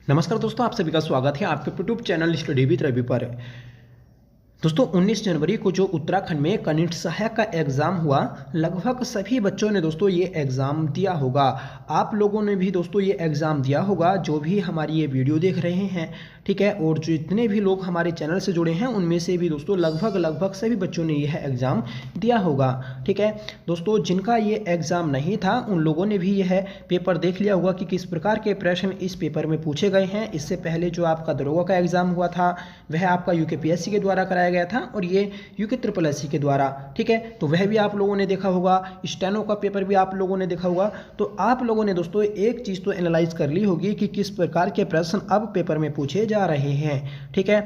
नमस्कार दोस्तों, आप सभी का स्वागत है आपके YouTube channel study with Ravi पर। दोस्तों 19 जनवरी को जो उत्तराखंड में कनिष्ठ सहायक का एग्ज़ाम हुआ, लगभग सभी बच्चों ने दोस्तों ये एग्ज़ाम दिया होगा। आप लोगों ने भी दोस्तों ये एग्ज़ाम दिया होगा जो भी हमारी ये वीडियो देख रहे हैं, ठीक है। और जो जितने भी लोग हमारे चैनल से जुड़े हैं उनमें से भी दोस्तों लगभग सभी बच्चों ने यह एग्ज़ाम दिया होगा, ठीक है। दोस्तों जिनका ये एग्ज़ाम नहीं था उन लोगों ने भी यह पेपर देख लिया होगा कि किस प्रकार के प्रश्न इस पेपर में पूछे गए हैं। इससे पहले जो आपका दरोगा का एग्ज़ाम हुआ था वह आपका यूकेपीएससी के द्वारा कराया गया था और ये यूके ट्रिपल एससी के द्वारा, ठीक है। तो वह भी आप लोगों ने देखा होगा, स्टेनो का पेपर भी आप लोगों ने देखा होगा। तो आप लोगों ने दोस्तों एक चीज़ तो एनालाइज कर ली होगी कि किस प्रकार के प्रश्न अब पेपर में पूछे जा रहे हैं, ठीक है।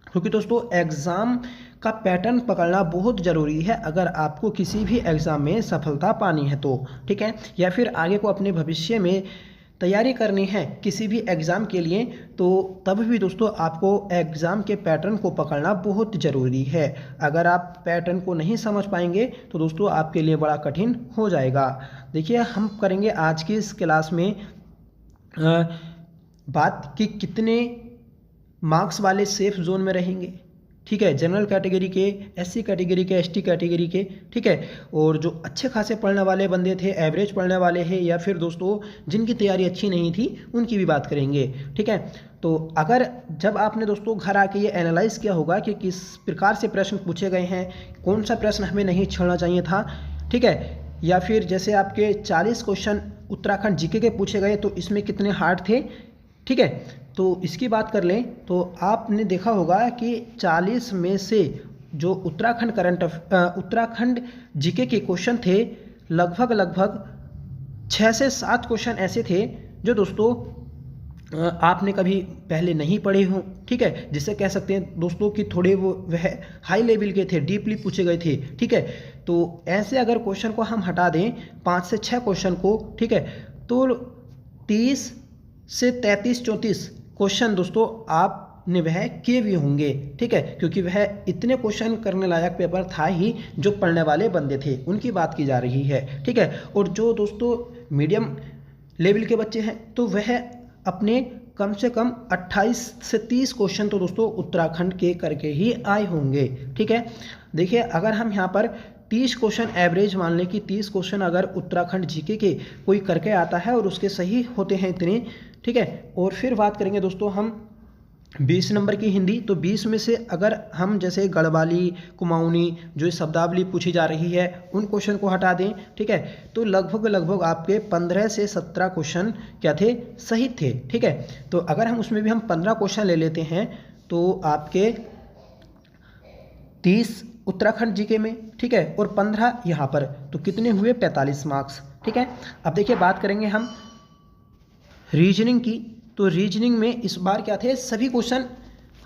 क्योंकि दोस्तों एग्ज़ाम का पैटर्न पकड़ना बहुत ज़रूरी है अगर आपको किसी भी एग्ज़ाम में सफलता पानी है तो, ठीक है। या फिर आगे को अपने भविष्य में तैयारी करनी है किसी भी एग्ज़ाम के लिए, तो तब भी दोस्तों आपको एग्ज़ाम के पैटर्न को पकड़ना बहुत ज़रूरी है। अगर आप पैटर्न को नहीं समझ पाएंगे तो दोस्तों आपके लिए बड़ा कठिन हो जाएगा। देखिए हम करेंगे आज की इस क्लास में बात कि कितने मार्क्स वाले सेफ जोन में रहेंगे, ठीक है। जनरल कैटेगरी के, एससी कैटेगरी के, एसटी कैटेगरी के, ठीक है। और जो अच्छे खासे पढ़ने वाले बंदे थे, एवरेज पढ़ने वाले हैं, या फिर दोस्तों जिनकी तैयारी अच्छी नहीं थी उनकी भी बात करेंगे, ठीक है। तो अगर जब आपने दोस्तों घर आके ये एनालाइज किया होगा कि किस प्रकार से प्रश्न पूछे गए हैं, कौन सा प्रश्न हमें नहीं छोड़ना चाहिए था, ठीक है। या फिर जैसे आपके 40 क्वेश्चन उत्तराखंड जीके के पूछे गए तो इसमें कितने हार्ड थे, ठीक है। तो इसकी बात कर लें तो आपने देखा होगा कि 40 में से जो उत्तराखंड जीके के क्वेश्चन थे, लगभग 6 से 7 क्वेश्चन ऐसे थे जो दोस्तों आपने कभी पहले नहीं पढ़े हों, ठीक है। जिसे कह सकते हैं दोस्तों कि थोड़े वह हाई लेवल के थे, डीपली पूछे गए थे, ठीक है। तो ऐसे अगर क्वेश्चन को हम हटा दें 5 से 6 क्वेश्चन को, ठीक है, तो 30 से 33-34 क्वेश्चन दोस्तों आपने वह किए भी होंगे, ठीक है। क्योंकि वह इतने क्वेश्चन करने लायक पेपर था ही जो पढ़ने वाले बंदे थे उनकी बात की जा रही है, ठीक है। और जो दोस्तों मीडियम लेवल के बच्चे हैं तो वह अपने कम से कम 28 से 30 क्वेश्चन तो दोस्तों उत्तराखंड के करके ही आए होंगे, ठीक है। देखिए अगर हम यहाँ पर 30 क्वेश्चन एवरेज मान लें कि 30 क्वेश्चन अगर उत्तराखंड जीके के कोई करके आता है और उसके सही होते हैं इतने, ठीक है। और फिर बात करेंगे दोस्तों हम 20 नंबर की हिंदी, तो 20 में से अगर हम जैसे गढ़वाली, कुमाऊनी जो शब्दावली पूछी जा रही है उन क्वेश्चन को हटा दें, ठीक है, तो लगभग आपके 15 से 17 क्वेश्चन क्या थे, सही थे, ठीक है। तो अगर हम उसमें भी हम 15 क्वेश्चन ले लेते हैं तो आपके 30 उत्तराखंड जीके में, ठीक है, और 15 यहाँ पर, तो कितने हुए 45 मार्क्स, ठीक है। अब देखिए बात करेंगे हम रीजनिंग की, तो रीजनिंग में इस बार क्या थे, सभी क्वेश्चन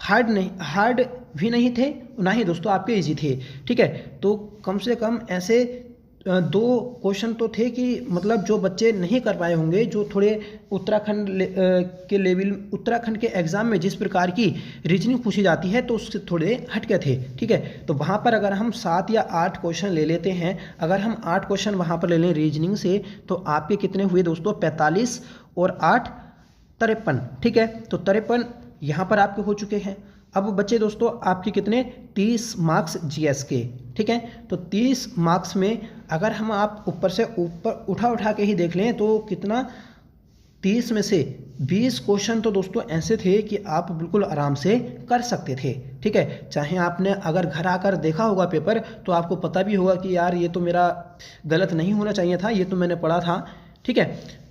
हार्ड भी नहीं थे, ना ही दोस्तों आपके इजी थे, ठीक है। तो कम से कम ऐसे 2 क्वेश्चन तो थे कि मतलब जो बच्चे नहीं कर पाए होंगे, जो थोड़े उत्तराखंड के लेवल, उत्तराखंड के एग्ज़ाम में जिस प्रकार की रीजनिंग पूछी जाती है तो उससे थोड़े हटके थे, ठीक है। तो वहाँ पर अगर हम 7 या 8 क्वेश्चन ले लेते हैं, अगर हम 8 क्वेश्चन वहाँ पर ले लें रीजनिंग से, तो आपके कितने हुए दोस्तों, 45 और 8 53, ठीक है। तो 53 यहाँ पर आपके हो चुके हैं। अब बच्चे दोस्तों आपके कितने, 30 मार्क्स जीएस के, ठीक है। तो 30 मार्क्स में अगर हम आप ऊपर से ऊपर उठा के ही देख लें तो कितना, 30 में से 20 क्वेश्चन तो दोस्तों ऐसे थे कि आप बिल्कुल आराम से कर सकते थे, ठीक है। चाहे आपने अगर घर आकर देखा होगा पेपर तो आपको पता भी होगा कि यार ये तो मेरा गलत नहीं होना चाहिए था, ये तो मैंने पढ़ा था, ठीक है।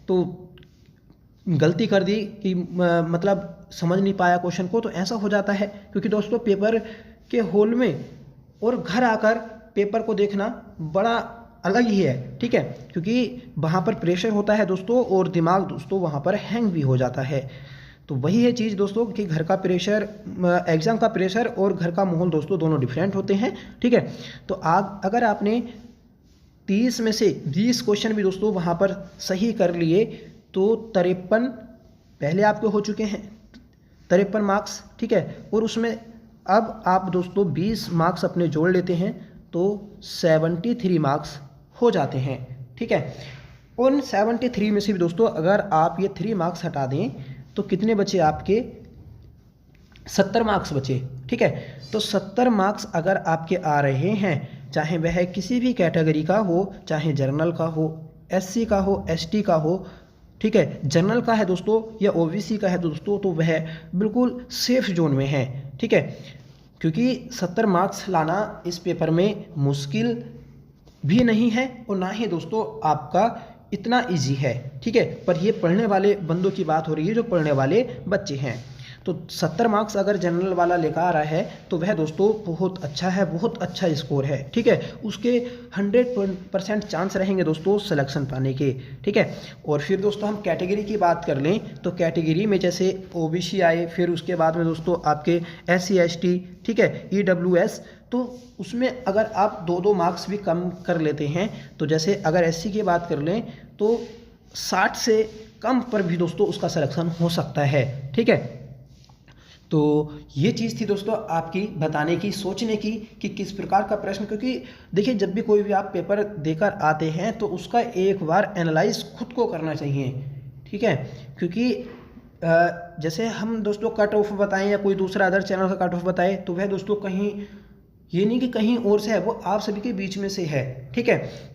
तो गलती कर दी कि मतलब समझ नहीं पाया क्वेश्चन को, तो ऐसा हो जाता है। क्योंकि दोस्तों पेपर के हॉल में और घर आकर पेपर को देखना बड़ा अलग ही है, ठीक है। क्योंकि वहाँ पर प्रेशर होता है दोस्तों और दिमाग दोस्तों वहाँ पर हैंग भी हो जाता है। तो वही है चीज़ दोस्तों कि घर का प्रेशर, एग्ज़ाम का प्रेशर और घर का माहौल दोस्तों दोनों डिफरेंट होते हैं, ठीक है। तो अगर आपने 30 में से 20 क्वेश्चन भी दोस्तों वहाँ पर सही कर लिए तो 53 पहले आपके हो चुके हैं, 53 मार्क्स, ठीक है। और उसमें अब आप दोस्तों 20 मार्क्स अपने जोड़ लेते हैं तो 73 मार्क्स हो जाते हैं, ठीक है। उन 73 में से भी दोस्तों अगर आप ये 3 मार्क्स हटा दें तो कितने बचे आपके 70 मार्क्स बचे। ठीक है, तो 70 मार्क्स अगर आपके आ रहे हैं, चाहे वह किसी भी कैटेगरी का हो, चाहे जर्नल का हो, एससी का हो, एसटी का हो, ठीक है, जनरल का है दोस्तों या ओबीसी का है दोस्तों, तो वह बिल्कुल सेफ जोन में है। ठीक है, क्योंकि 70 मार्क्स लाना इस पेपर में मुश्किल भी नहीं है और ना ही दोस्तों आपका इतना इजी है। ठीक है, पर ये पढ़ने वाले बंदों की बात हो रही है, जो पढ़ने वाले बच्चे हैं। तो 70 मार्क्स अगर जनरल वाला लेकर आ रहा है तो वह दोस्तों बहुत अच्छा है, बहुत अच्छा स्कोर है। ठीक है, उसके 100% चांस रहेंगे दोस्तों सिलेक्शन पाने के। ठीक है, और फिर दोस्तों हम कैटेगरी की बात कर लें तो कैटेगरी में जैसे ओबीसी आए, फिर उसके बाद में दोस्तों आपके एससी एसटी, ठीक है, ईडब्ल्यूएस, तो उसमें अगर आप 2-2 मार्क्स भी कम कर लेते हैं, तो जैसे अगर एससी की बात कर लें तो 60 से कम पर भी दोस्तों उसका सिलेक्शन हो सकता है। ठीक है, तो ये चीज़ थी दोस्तों आपकी बताने की, सोचने की कि किस प्रकार का प्रश्न, क्योंकि देखिए जब भी कोई भी आप पेपर देकर आते हैं तो उसका एक बार एनालाइज खुद को करना चाहिए। ठीक है, क्योंकि जैसे हम दोस्तों कट ऑफ बताएं या कोई दूसरा अदर चैनल का कट ऑफ बताए तो वह दोस्तों कहीं ये नहीं कि कहीं और से है, वो आप सभी के बीच में से है। ठीक है,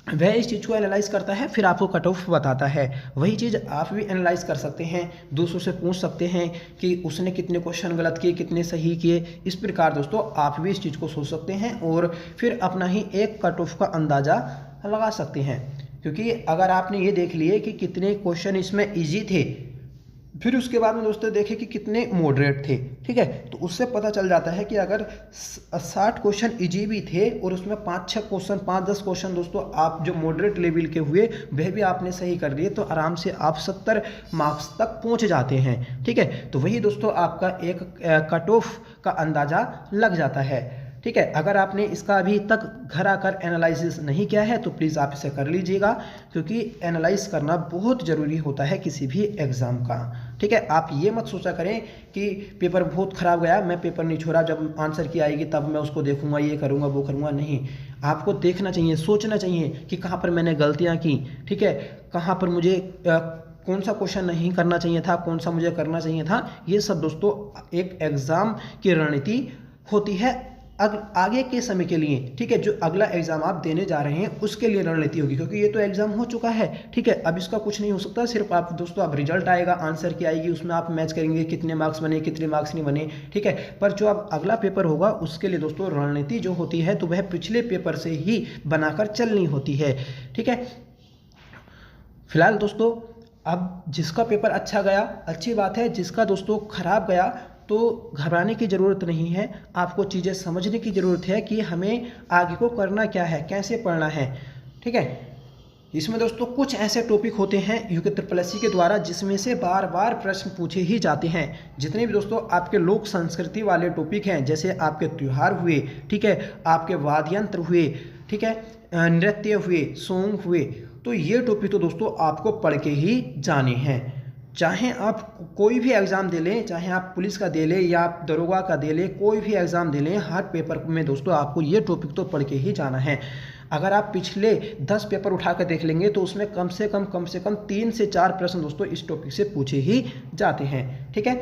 वह इस चीज़ को एनालाइज करता है, फिर आपको कट ऑफ बताता है। वही चीज़ आप भी एनालाइज कर सकते हैं, दूसरों से पूछ सकते हैं कि उसने कितने क्वेश्चन गलत किए, कितने सही किए। इस प्रकार दोस्तों आप भी इस चीज़ को सोच सकते हैं और फिर अपना ही एक कट ऑफ का अंदाज़ा लगा सकते हैं। क्योंकि अगर आपने ये देख लिए कि कितने क्वेश्चन इसमें ईजी थे, फिर उसके बाद में दोस्तों देखें कि कितने मॉडरेट थे। ठीक है, तो उससे पता चल जाता है कि अगर 60 क्वेश्चन इजी भी थे और उसमें 5-6 क्वेश्चन, 5-10 क्वेश्चन दोस्तों आप जो मॉडरेट लेवल के हुए वह भी आपने सही कर लिए, तो आराम से आप 70 मार्क्स तक पहुंच जाते हैं। ठीक है, तो वही दोस्तों आपका एक कट ऑफ का अंदाज़ा लग जाता है। ठीक है, अगर आपने इसका अभी तक घर आकर एनालिसिस नहीं किया है तो प्लीज़ आप इसे कर लीजिएगा, क्योंकि एनालाइज करना बहुत ज़रूरी होता है किसी भी एग्ज़ाम का। ठीक है, आप ये मत सोचा करें कि पेपर बहुत ख़राब गया, मैं पेपर नहीं छोड़ा, जब आंसर की आएगी तब मैं उसको देखूंगा, ये करूंगा वो करूंगा। नहीं, आपको देखना चाहिए, सोचना चाहिए कि कहाँ पर मैंने गलतियाँ की। ठीक है, कहाँ पर मुझे कौन सा क्वेश्चन नहीं करना चाहिए था, कौन सा मुझे करना चाहिए था। ये सब दोस्तों एक एग्ज़ाम की रणनीति होती है आगे के समय के लिए। ठीक है, जो अगला एग्जाम आप देने जा रहे हैं उसके लिए रणनीति होगी, क्योंकि ये तो एग्जाम हो चुका है। ठीक है, अब इसका कुछ नहीं हो सकता, सिर्फ आप दोस्तों अब रिजल्ट आएगा, आंसर की आएगी, उसमें आप मैच करेंगे कितने मार्क्स बने, कितने मार्क्स नहीं बने। ठीक है, पर जो अब अगला पेपर होगा उसके लिए दोस्तों रणनीति जो होती है तो वह पिछले पेपर से ही बनाकर चलनी होती है। ठीक है, फिलहाल दोस्तों अब जिसका पेपर अच्छा गया अच्छी बात है, जिसका दोस्तों खराब गया तो घबराने की ज़रूरत नहीं है। आपको चीज़ें समझने की ज़रूरत है कि हमें आगे को करना क्या है, कैसे पढ़ना है। ठीक है, इसमें दोस्तों कुछ ऐसे टॉपिक होते हैं यूके के द्वारा जिसमें से बार बार प्रश्न पूछे ही जाते हैं। जितने भी दोस्तों आपके लोक संस्कृति वाले टॉपिक हैं, जैसे आपके त्यौहार हुए, ठीक है, आपके वाद्य यंत्र हुए, ठीक है, नृत्य हुए, सॉन्ग हुए, तो ये टॉपिक तो दोस्तों आपको पढ़ के ही जाने हैं। चाहे आप कोई भी एग्ज़ाम दे लें, चाहे आप पुलिस का दे लें या आप दरोगा का दे लें, कोई भी एग्ज़ाम दे लें, हर पेपर में दोस्तों आपको ये टॉपिक तो पढ़ के ही जाना है। अगर आप पिछले 10 पेपर उठा कर देख लेंगे तो उसमें कम से कम 3 से 4 प्रश्न दोस्तों इस टॉपिक से पूछे ही जाते हैं। ठीक है,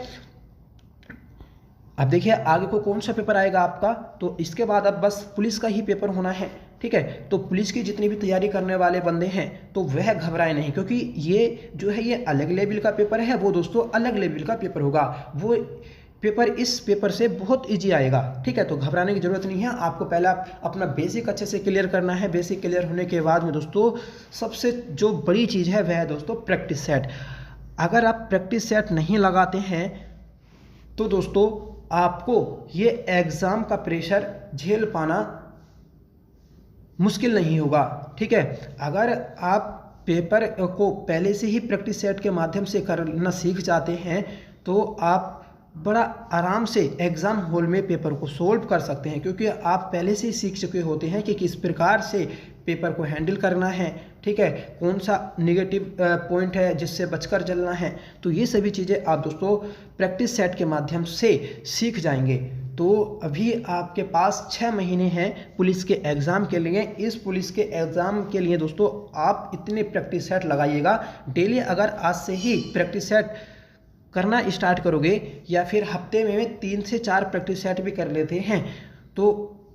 अब देखिए आगे को कौन सा पेपर आएगा आपका, तो इसके बाद अब बस पुलिस का ही पेपर होना है। ठीक है, तो पुलिस की जितनी भी तैयारी करने वाले बंदे हैं तो वह घबराए नहीं, क्योंकि ये जो है ये अलग लेवल का पेपर है, वो दोस्तों अलग लेवल का पेपर होगा। वो पेपर इस पेपर से बहुत इजी आएगा। ठीक है, तो घबराने की ज़रूरत नहीं है। आपको पहला अपना बेसिक अच्छे से क्लियर करना है। बेसिक क्लियर होने के बाद में दोस्तों सबसे जो बड़ी चीज़ है वह है दोस्तों प्रैक्टिस सेट। अगर आप प्रैक्टिस सेट नहीं लगाते हैं तो दोस्तों आपको ये एग्ज़ाम का प्रेशर झेल पाना मुश्किल नहीं होगा। ठीक है, अगर आप पेपर को पहले से ही प्रैक्टिस सेट के माध्यम से करना सीख जाते हैं तो आप बड़ा आराम से एग्ज़ाम हॉल में पेपर को सोल्व कर सकते हैं, क्योंकि आप पहले से ही सीख चुके होते हैं कि किस प्रकार से पेपर को हैंडल करना है। ठीक है, कौन सा नेगेटिव पॉइंट है जिससे बचकर चलना है। तो ये सभी चीज़ें आप दोस्तों प्रैक्टिस सेट के माध्यम से सीख जाएंगे। तो अभी आपके पास 6 महीने हैं पुलिस के एग्ज़ाम के लिए। इस पुलिस के एग्ज़ाम के लिए दोस्तों आप इतने प्रैक्टिस सेट लगाइएगा डेली। अगर आज से ही प्रैक्टिस सेट करना स्टार्ट करोगे या फिर हफ्ते में 3 से 4 प्रैक्टिस सेट भी कर लेते हैं तो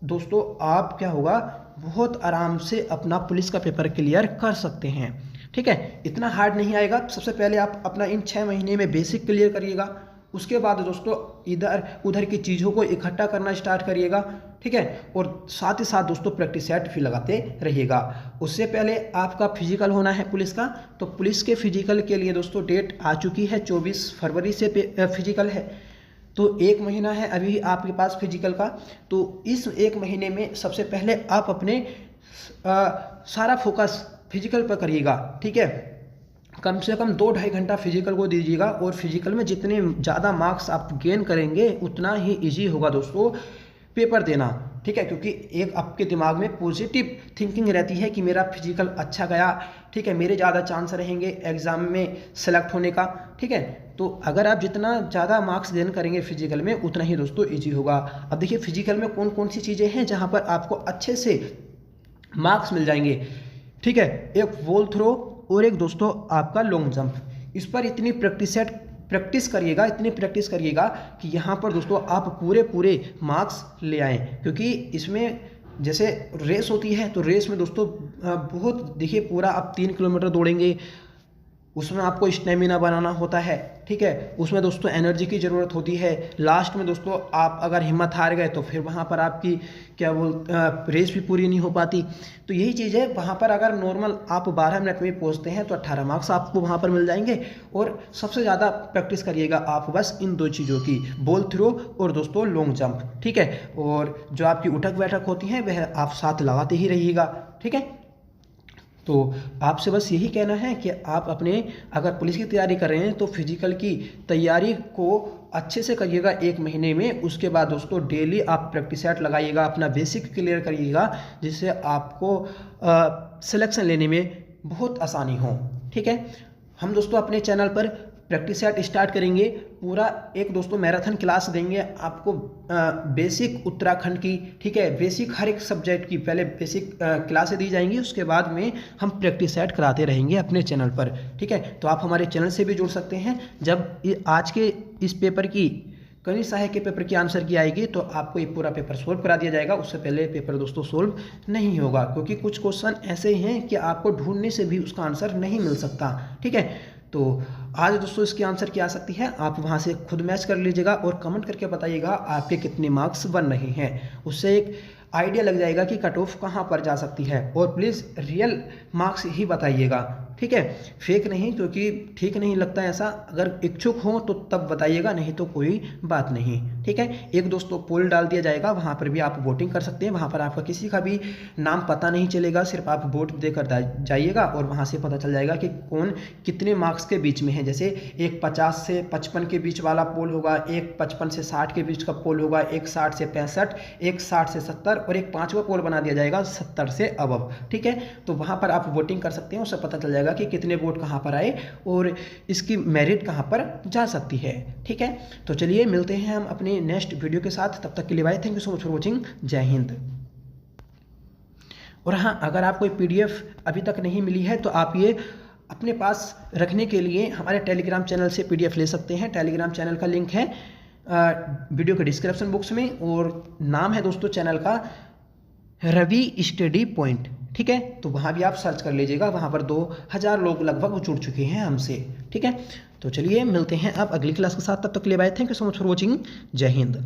दोस्तों आप क्या होगा, बहुत आराम से अपना पुलिस का पेपर क्लियर कर सकते हैं। ठीक है, इतना हार्ड नहीं आएगा। सबसे पहले आप अपना इन 6 महीने में बेसिक क्लियर करिएगा, उसके बाद दोस्तों इधर उधर की चीज़ों को इकट्ठा करना स्टार्ट करिएगा। ठीक है, और साथ ही साथ दोस्तों प्रैक्टिस सेट भी लगाते रहिएगा। उससे पहले आपका फिजिकल होना है पुलिस का, तो पुलिस के फिजिकल के लिए दोस्तों डेट आ चुकी है, 24 फरवरी से फिजिकल है, तो 1 महीना है अभी आपके पास फिजिकल का। तो इस 1 महीने में सबसे पहले आप अपने सारा फोकस फिजिकल पर करिएगा। ठीक है, कम से कम 2-2.5 घंटा फिजिकल को दीजिएगा, और फिजिकल में जितने ज़्यादा मार्क्स आप गेन करेंगे उतना ही इजी होगा दोस्तों पेपर देना। ठीक है, क्योंकि एक आपके दिमाग में पॉजिटिव थिंकिंग रहती है कि मेरा फिजिकल अच्छा गया, ठीक है, मेरे ज़्यादा चांस रहेंगे एग्ज़ाम में सेलेक्ट होने का। ठीक है, तो अगर आप जितना ज़्यादा मार्क्स गेन करेंगे फिजिकल में उतना ही दोस्तों ईजी होगा। अब देखिए फिजिकल में कौन कौन सी चीज़ें हैं जहाँ पर आपको अच्छे से मार्क्स मिल जाएंगे। ठीक है, एक वॉल थ्रो और एक दोस्तों आपका लॉन्ग जंप। इस पर इतनी प्रैक्टिस करिएगा, इतनी प्रैक्टिस करिएगा कि यहाँ पर दोस्तों आप पूरे मार्क्स ले आएँ, क्योंकि इसमें जैसे रेस होती है तो रेस में दोस्तों बहुत देखिए पूरा आप 3 किलोमीटर दौड़ेंगे, उसमें आपको स्टेमिना बनाना होता है। ठीक है, उसमें दोस्तों एनर्जी की ज़रूरत होती है। लास्ट में दोस्तों आप अगर हिम्मत हार गए तो फिर वहाँ पर आपकी रेस भी पूरी नहीं हो पाती। तो यही चीज़ है, वहाँ पर अगर नॉर्मल आप 12 मिनट में पहुँचते हैं तो 18 मार्क्स आपको वहाँ पर मिल जाएंगे। और सबसे ज़्यादा प्रैक्टिस करिएगा आप बस इन 2 चीज़ों की, बॉल थ्रो और दोस्तों लॉन्ग जंप। ठीक है, और जो आपकी उठक बैठक होती है वह आप साथ लगाते ही रहिएगा। ठीक है, तो आपसे बस यही कहना है कि आप अपने अगर पुलिस की तैयारी कर रहे हैं तो फिजिकल की तैयारी को अच्छे से करिएगा 1 महीने में। उसके बाद दोस्तों डेली आप प्रैक्टिस सेट लगाइएगा, अपना बेसिक क्लियर करिएगा, जिससे आपको सिलेक्शन लेने में बहुत आसानी हो। ठीक है, हम दोस्तों अपने चैनल पर प्रैक्टिस सेट स्टार्ट करेंगे, पूरा एक दोस्तों मैराथन क्लास देंगे आपको बेसिक उत्तराखंड की। ठीक है, बेसिक हर एक सब्जेक्ट की पहले बेसिक क्लासें दी जाएंगी, उसके बाद में हम प्रैक्टिस सेट कराते रहेंगे अपने चैनल पर। ठीक है, तो आप हमारे चैनल से भी जुड़ सकते हैं। जब आज के इस पेपर की कनिष्ठ सहायक के पेपर की आंसर की आएगी तो आपको ये पूरा पेपर सोल्व करा दिया जाएगा। उससे पहले पेपर दोस्तों सोल्व नहीं होगा, क्योंकि कुछ क्वेश्चन ऐसे हैं कि आपको ढूंढने से भी उसका आंसर नहीं मिल सकता। ठीक है, तो आज दोस्तों इसकी आंसर क्या आ सकती है, आप वहां से खुद मैच कर लीजिएगा और कमेंट करके बताइएगा आपके कितने मार्क्स बन रहे हैं। उससे एक आइडिया लग जाएगा कि कट ऑफ कहाँ पर जा सकती है। और प्लीज़ रियल मार्क्स ही बताइएगा। ठीक है, फेक नहीं, क्योंकि ठीक नहीं लगता ऐसा। अगर इच्छुक हो तो तब बताइएगा, नहीं तो कोई बात नहीं। ठीक है, एक दोस्तों पोल डाल दिया जाएगा, वहाँ पर भी आप वोटिंग कर सकते हैं। वहाँ पर आपका किसी का भी नाम पता नहीं चलेगा, सिर्फ आप वोट देकर जाइएगा और वहाँ से पता चल जाएगा कि कौन कितने मार्क्स के बीच में है। जैसे एक 50 से 55 के बीच वाला पोल होगा, एक 55 से 60 के बीच का पोल होगा, एक 60 से 65, एक 60 से 70 और एक 5वां पोल बना दिया जाएगा 70 से अबव। ठीक है, तो वहाँ पर आप वोटिंग कर सकते हैं, उससे पता चल जाएगा कि कितने वोट कहां पर आए और इसकी मेरिट कहां पर जा सकती है। ठीक है, तो चलिए मिलते हैं हम अपने नेक्स्ट वीडियो के साथ। तब तक के लिए bye, thank you so much for watching, जय हिंद। और हाँ, अगर आपको PDF अभी तक नहीं मिली है तो आप ये अपने पास रखने के लिए हमारे टेलीग्राम चैनल से PDF ले सकते हैं। टेलीग्राम चैनल का लिंक है वीडियो के डिस्क्रिप्शन बॉक्स में, और नाम है दोस्तों चैनल का रवि स्टडी पॉइंट। ठीक है, तो वहाँ भी आप सर्च कर लीजिएगा, वहाँ पर 2000 लोग लगभग जुड़ चुके हैं हमसे। ठीक है, तो चलिए मिलते हैं अब अगली क्लास के साथ। तब तक के लिए bye, thank you so much for watching, जय हिंद।